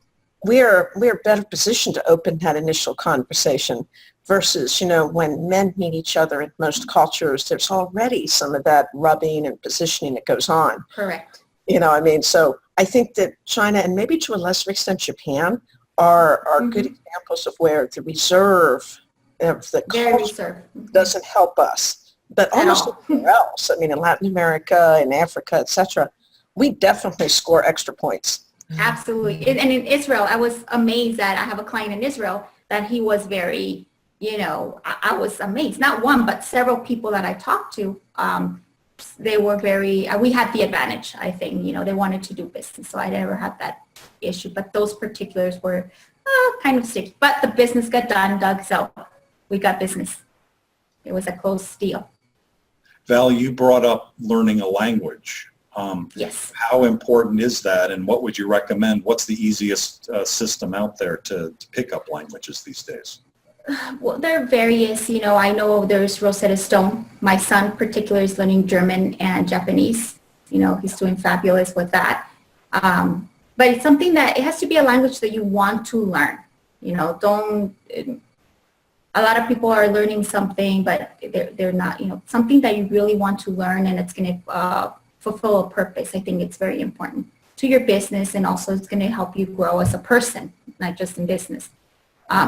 we're better positioned to open that initial conversation versus, you know, when men meet each other in most cultures, there's already some of that rubbing and positioning that goes on. Correct. You know, I mean, so I think that China and maybe to a lesser extent Japan are good examples of where the reserve of the culture doesn't help us. But almost everywhere else, I mean, in Latin America, in Africa, etc., we definitely score extra points. Absolutely. And in Israel, I was amazed that I have a client in Israel that he was very, you know, I was amazed. Not one, but several people that I talked to, they were very, we had the advantage, I think, they wanted to do business. So I never had that issue, but those particulars were kind of sticky. But the business got done, Doug, so we got business. It was a close deal. Val, you brought up learning a language. Yes. How important is that, and what would you recommend? What's the easiest system out there to pick up languages these days? Well, there are various, I know there's Rosetta Stone. My son particularly is learning German and Japanese. He's doing fabulous with that. But it's something that it has to be a language that you want to learn. A lot of people are learning something, but they're not, something that you really want to learn and it's going to fulfill a purpose. I think it's very important to your business, and also it's going to help you grow as a person, not just in business.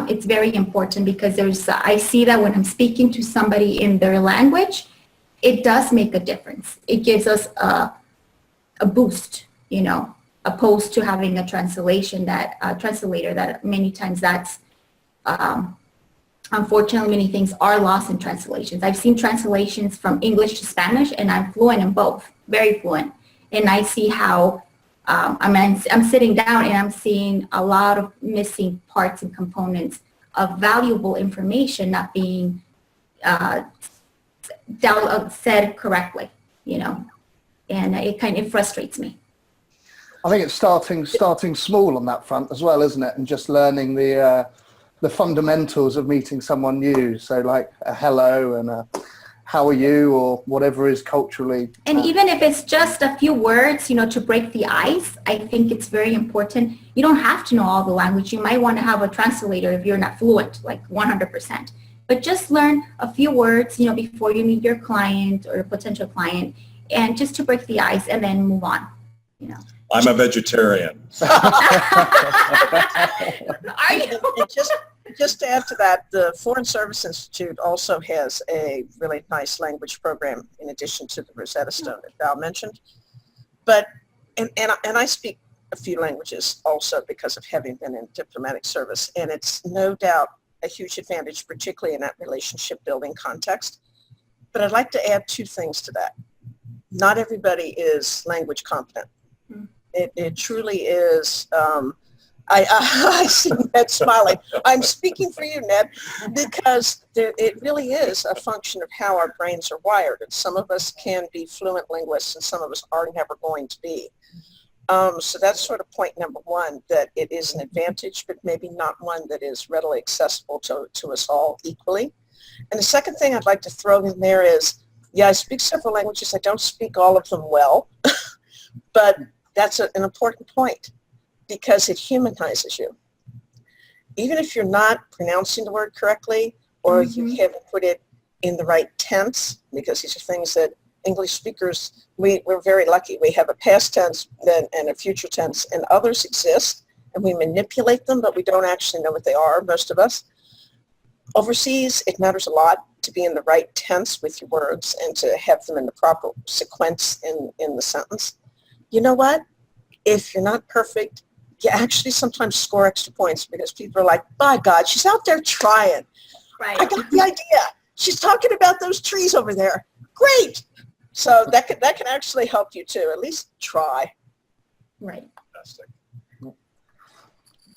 It's very important because I see that when I'm speaking to somebody in their language, it does make a difference. It gives us a boost, opposed to having a translator that many times that's, unfortunately, many things are lost in translations. I've seen translations from English to Spanish, and I'm fluent in both, very fluent. And I see how I'm sitting down and I'm seeing a lot of missing parts and components of valuable information not being said correctly, and it frustrates me. I think it's starting small on that front as well, isn't it? And just learning the fundamentals of meeting someone new. So like a hello and a how are you, or whatever is culturally. And even if it's just a few words, to break the ice, I think it's very important. You don't have to know all the language. You might want to have a translator if you're not fluent, like 100%. But just learn a few words, before you meet your client or a potential client, and just to break the ice and then move on, I'm a vegetarian. Are you? Just to add to that, the Foreign Service Institute also has a really nice language program in addition to the Rosetta Stone that Val mentioned. But and I speak a few languages also because of having been in diplomatic service, and it's no doubt a huge advantage, particularly in that relationship building context. But I'd like to add two things to that. Not everybody is language competent. It truly is. I see Ned smiling. I'm speaking for you, Ned, because it really is a function of how our brains are wired. And some of us can be fluent linguists and some of us are never going to be. So that's sort of point number one, that it is an advantage, but maybe not one that is readily accessible to us all equally. And the second thing I'd like to throw in there is, I speak several languages. I don't speak all of them well, but that's an important point because it humanizes you. Even if you're not pronouncing the word correctly or you haven't put it in the right tense, because these are things that English speakers, we're very lucky. We have a past tense and a future tense, and others exist, and we manipulate them, but we don't actually know what they are, most of us. Overseas, it matters a lot to be in the right tense with your words and to have them in the proper sequence in the sentence. You know what? If you're not perfect, you actually sometimes score extra points because people are like, by God, she's out there trying. Right. I got the idea. She's talking about those trees over there. Great. So that can actually help you too. At least try. Right. Fantastic.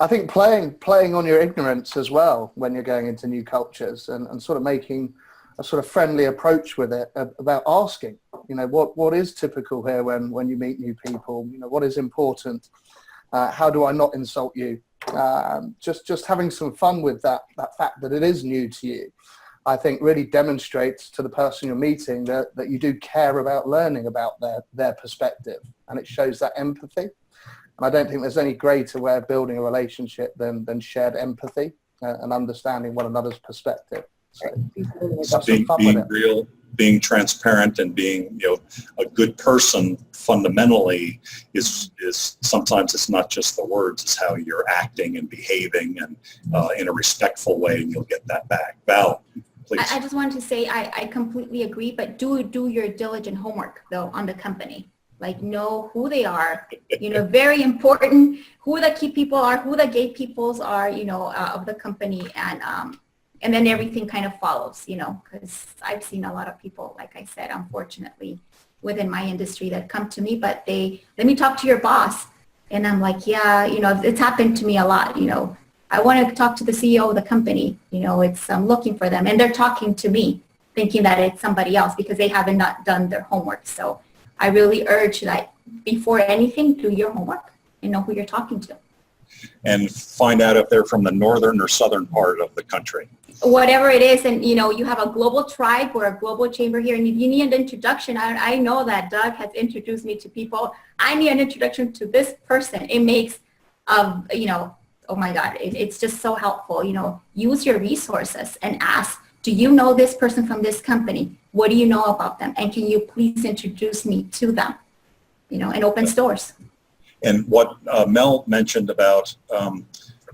I think playing on your ignorance as well when you're going into new cultures and sort of making a sort of friendly approach with it about asking, what is typical here when you meet new people, what is important, how do I not insult you? Just having some fun with that fact that it is new to you, I think really demonstrates to the person you're meeting that you do care about learning about their perspective, and it shows that empathy. And I don't think there's any greater way of building a relationship than shared empathy and understanding one another's perspective. So being real, being transparent, and being a good person fundamentally is sometimes it's not just the words, it's how you're acting and behaving and in a respectful way, and you'll get that back. Val, please. I just wanted to say I completely agree, but do your diligent homework though on the company. Like know who they are, very important, who the key people are, who the gatekeepers are, of the company, and and then everything kind of follows, because I've seen a lot of people, like I said, unfortunately, within my industry that come to me, but let me talk to your boss. And I'm like, yeah, it's happened to me a lot. I want to talk to the CEO of the company. I'm looking for them, and they're talking to me, thinking that it's somebody else because they haven't not done their homework. So I really urge that before anything, do your homework and know who you're talking to. And find out if they're from the northern or southern part of the country. Whatever it is, and you have a global tribe or a global chamber here, and if you need an introduction, I know that Doug has introduced me to people. I need an introduction to this person. It makes, oh my God, it's just so helpful. Use your resources and ask, do you know this person from this company? What do you know about them? And can you please introduce me to them? And opens doors. And what Mel mentioned about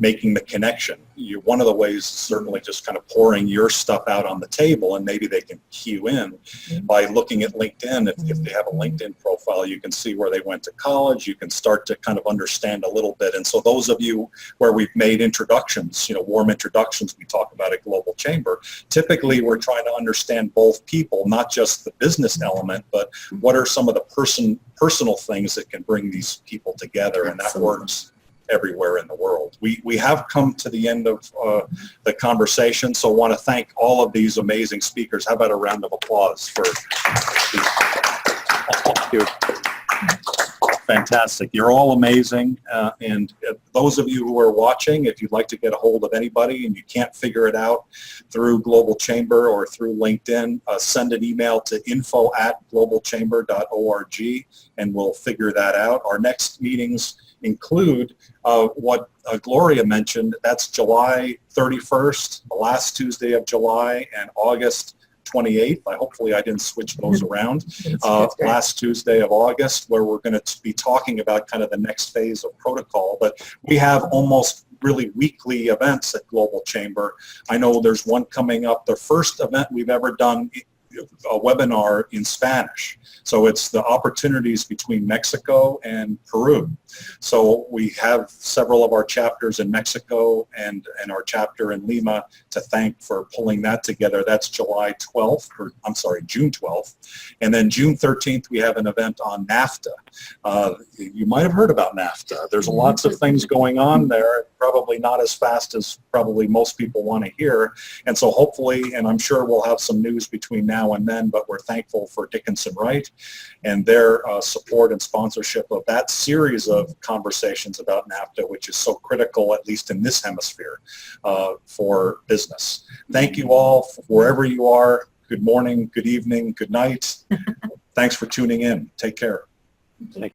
making the connection, one of the ways is certainly just kind of pouring your stuff out on the table, and maybe they can cue in by looking at LinkedIn. If they have a LinkedIn profile, you can see where they went to college. You can start to kind of understand a little bit. And so those of you where we've made introductions, warm introductions we talk about at Global Chamber, typically we're trying to understand both people, not just the business element, but what are some of the personal things that can bring these people together, and that works everywhere in the world. We have come to the end of the conversation, so I want to thank all of these amazing speakers. How about a round of applause for Fantastic. You're all amazing. And those of you who are watching, if you'd like to get a hold of anybody and you can't figure it out through Global Chamber or through LinkedIn, send an email to info@globalchamber.org and we'll figure that out. Our next meetings include what Gloria mentioned. That's July 31st, the last Tuesday of July, and August 28th. Hopefully I didn't switch those around. Last Tuesday of August, where we're going to be talking about kind of the next phase of protocol. But we have almost really weekly events at Global Chamber. I know there's one coming up, the first event we've ever done, a webinar in Spanish. So it's the opportunities between Mexico and Peru. So we have several of our chapters in Mexico and our chapter in Lima to thank for pulling that together. That's July 12th, or I'm sorry, June 12th. And then June 13th, we have an event on NAFTA. You might have heard about NAFTA. There's lots of things going on there, probably not as fast as probably most people want to hear. And so hopefully, and I'm sure we'll have some news between now and then, but we're thankful for Dickinson Wright and their support and sponsorship of that series of conversations about NAFTA, which is so critical, at least in this hemisphere, for business. Thank you all, wherever you are. Good morning, good evening, good night. Thanks for tuning in. Take care. Thank you.